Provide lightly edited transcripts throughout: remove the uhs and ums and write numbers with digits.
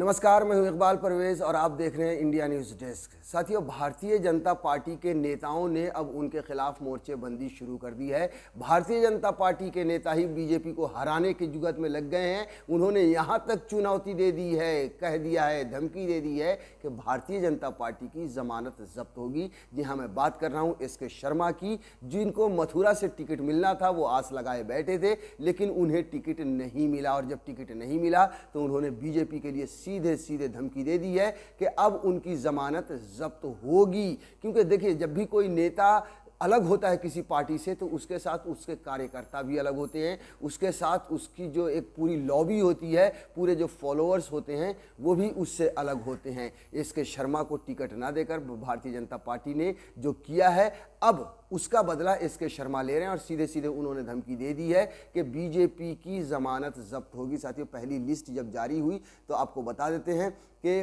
नमस्कार, मैं हूं इकबाल परवेज और आप देख रहे हैं इंडिया न्यूज़ डेस्क। साथियों, भारतीय जनता पार्टी के नेताओं ने अब उनके खिलाफ मोर्चेबंदी शुरू कर दी है। भारतीय जनता पार्टी के नेता ही बीजेपी को हराने की जुगत में लग गए हैं। उन्होंने यहां तक चुनौती दे दी है, कह दिया है, धमकी दे दी है कि भारतीय जनता पार्टी की जमानत जब्त होगी। जी हाँ, मैं बात कर रहा हूँ एस के शर्मा की, जिनको मथुरा से टिकट मिलना था। वो आस लगाए बैठे थे, लेकिन उन्हें टिकट नहीं मिला और जब टिकट नहीं मिला तो उन्होंने बीजेपी के लिए सीधे सीधे धमकी दे दी है कि अब उनकी जमानत जब्त होगी। क्योंकि देखिए, जब भी कोई नेता अलग होता है किसी पार्टी से तो उसके साथ उसके कार्यकर्ता भी अलग होते हैं, उसके साथ उसकी जो एक पूरी लॉबी होती है, पूरे जो फॉलोअर्स होते हैं वो भी उससे अलग होते हैं। इसके शर्मा को टिकट ना देकर भारतीय जनता पार्टी ने जो किया है, अब उसका बदला इसके शर्मा ले रहे हैं और सीधे सीधे उन्होंने धमकी दे दी है कि बीजेपी की जमानत जब्त होगी। साथियों, पहली लिस्ट जब जारी हुई तो आपको बता देते हैं कि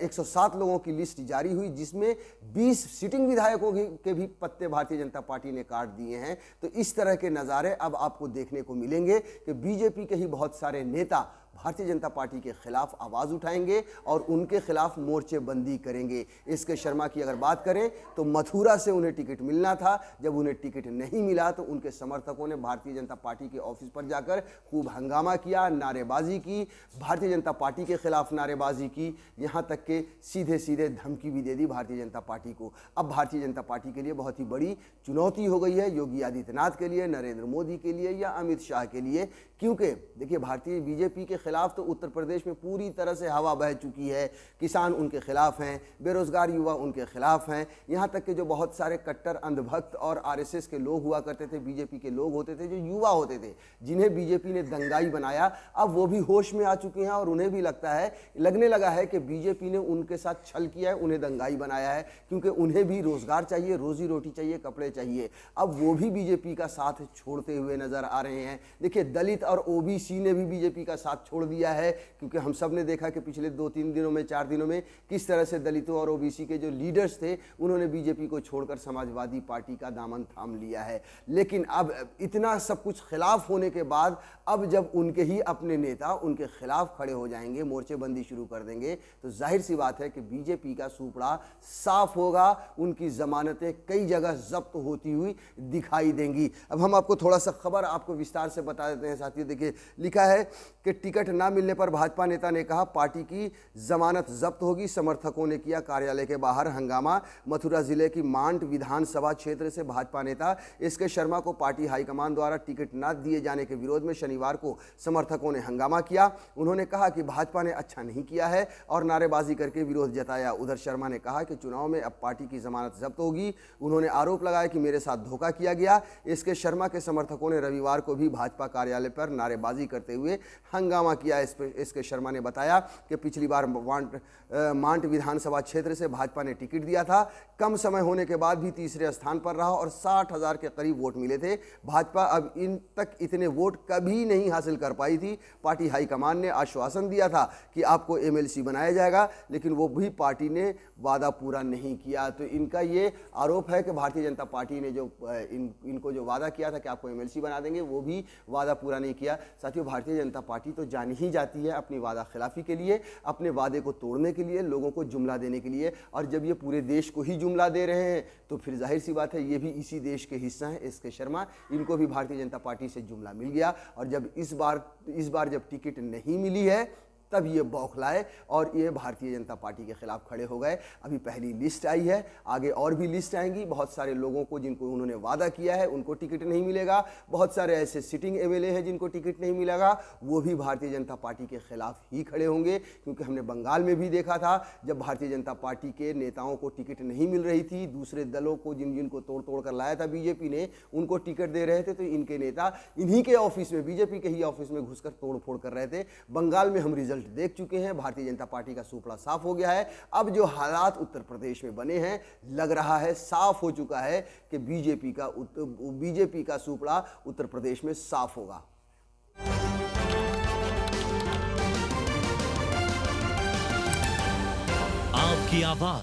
107 लोगों की लिस्ट जारी हुई, जिसमें 20 सिटिंग विधायकों के भी पत्ते भारतीय जनता पार्टी ने काट दिए हैं। तो इस तरह के नज़ारे अब आपको देखने को मिलेंगे कि बीजेपी के ही बहुत सारे नेता भारतीय जनता पार्टी के खिलाफ आवाज़ उठाएंगे और उनके खिलाफ मोर्चेबंदी करेंगे। इसके शर्मा की अगर बात करें तो मथुरा से उन्हें टिकट मिलना था। जब उन्हें टिकट नहीं मिला तो उनके समर्थकों ने भारतीय जनता पार्टी के ऑफिस पर जाकर खूब हंगामा किया, नारेबाजी की, भारतीय जनता पार्टी के खिलाफ नारेबाजी की, यहाँ तक कि सीधे सीधे धमकी भी दे दी भारतीय जनता पार्टी को। अब भारतीय जनता पार्टी के लिए बहुत ही बड़ी चुनौती हो गई है, योगी आदित्यनाथ के लिए, नरेंद्र मोदी के लिए या अमित शाह के लिए। क्योंकि देखिए, भारतीय बीजेपी के खिलाफ तो उत्तर प्रदेश में पूरी तरह से हवा बह चुकी है। किसान उनके खिलाफ हैं, बेरोजगार युवा उनके खिलाफ हैं, यहाँ तक कि जो बहुत सारे कट्टर अंधभक्त और आरएसएस के लोग हुआ करते थे, बीजेपी के लोग होते थे, जो युवा होते थे, जिन्हें बीजेपी ने दंगाई बनाया, अब वो भी होश में आ चुके हैं और उन्हें भी लगने लगा है कि बीजेपी ने उनके साथ छल किया है, उन्हें दंगाई बनाया है। क्योंकि उन्हें भी रोजगार चाहिए, रोजी रोटी चाहिए, कपड़े चाहिए। अब वो भी बीजेपी का साथ छोड़ते हुए नजर आ रहे हैं। देखिए, दलित और ओबीसी ने भी बीजेपी का साथ छोड़ दिया है, क्योंकि हम सब ने देखा कि पिछले 2-3 दिनों में, 4 दिनों में किस तरह से दलितों और ओबीसी के जो लीडर्स थे उन्होंने बीजेपी को छोड़कर समाजवादी पार्टी का दामन थाम लिया है। लेकिन अब इतना सब कुछ खिलाफ होने के बाद अब जब उनके ही अपने नेता उनके खिलाफ खड़े हो जाएंगे, मोर्चेबंदी शुरू कर देंगे, तो जाहिर सी बात है कि बीजेपी का सूपड़ा साफ होगा। उनकी जमानतें कई जगह जब्त होती हुई दिखाई देंगी। अब हम आपको थोड़ा सा खबर आपको विस्तार से बता देते हैं। साथियों, देखिए, लिखा है कि टिकट ना मिलने पर भाजपा नेता ने कहा पार्टी की जमानत जब्त होगी। समर्थकों ने किया कार्यालय के बाहर हंगामा। मथुरा जिले की मांड विधानसभा क्षेत्र से भाजपा नेता एस के शर्मा को पार्टी हाईकमान द्वारा टिकट न दिए जाने के विरोध में शनिवार को समर्थकों ने हंगामा किया। उन्होंने कहा कि भाजपा ने अच्छा नहीं किया है और नारेबाजी करके विरोध जताया। उधर शर्मा ने कहा कि चुनाव में अब पार्टी की जमानत जब्त होगी। उन्होंने आरोप लगाया कि मेरे साथ धोखा किया गया। एस के शर्मा के समर्थकों ने रविवार को भी भाजपा कार्यालय पर नारेबाजी करते हुए हंगामा किया। एस के शर्मा ने बताया कि पिछली बार मांड विधानसभा क्षेत्र से भाजपा ने टिकट दिया था। कम समय होने के बाद भी तीसरे स्थान पर रहा और 60,000 के करीब वोट मिले थे। भाजपा अब इन तक इतने वोट कभी नहीं हासिल कर पाई थी। पार्टी हाईकमान ने आश्वासन दिया था कि आपको एमएलसी बनाया जाएगा, लेकिन वो भी पार्टी ने वादा पूरा नहीं किया। तो इनका ये आरोप है कि भारतीय जनता पार्टी ने जो इनको जो वादा किया था कि आपको एमएलसी बना देंगे, वो भी वादा पूरा नहीं किया। साथियों, भारतीय जनता पार्टी तो जान ही जाती है अपनी वादा खिलाफी के लिए, अपने वादे को तोड़ने के लिए, लोगों को जुमला देने के लिए। और जब ये पूरे देश को ही जुमला दे रहे हैं तो फिर जाहिर सी बात है ये भी इसी देश के हिस्सा हैं। एस के शर्मा, इनको भी भारतीय जनता पार्टी से जुमला मिल गया और जब इस बार जब टिकट नहीं मिली है तब ये बौखलाए और ये भारतीय जनता पार्टी के खिलाफ खड़े हो गए। अभी पहली लिस्ट आई है, आगे और भी लिस्ट आएंगी। बहुत सारे लोगों को जिनको उन्होंने वादा किया है उनको टिकट नहीं मिलेगा। बहुत सारे ऐसे सिटिंग एमएलए हैं जिनको टिकट नहीं मिलेगा, वो भी भारतीय जनता पार्टी के खिलाफ ही खड़े होंगे। क्योंकि हमने बंगाल में भी देखा था, जब भारतीय जनता पार्टी के नेताओं को टिकट नहीं मिल रही थी, दूसरे दलों को जिनको तोड़ कर लाया था बीजेपी ने, उनको टिकट दे रहे थे, तो इनके नेता इन्हीं के ऑफिस में, बीजेपी के ही ऑफिस में घुसकर तोड़ फोड़ कर रहे थे। बंगाल में हम रिजल्ट देख चुके हैं। भारतीय जनता पार्टी का सूपड़ा साफ हो गया है। अब जो हालात उत्तर प्रदेश में बने हैं, लग रहा है साफ हो चुका है कि बीजेपी का सूपड़ा उत्तर प्रदेश में साफ होगा। आपकी आवाज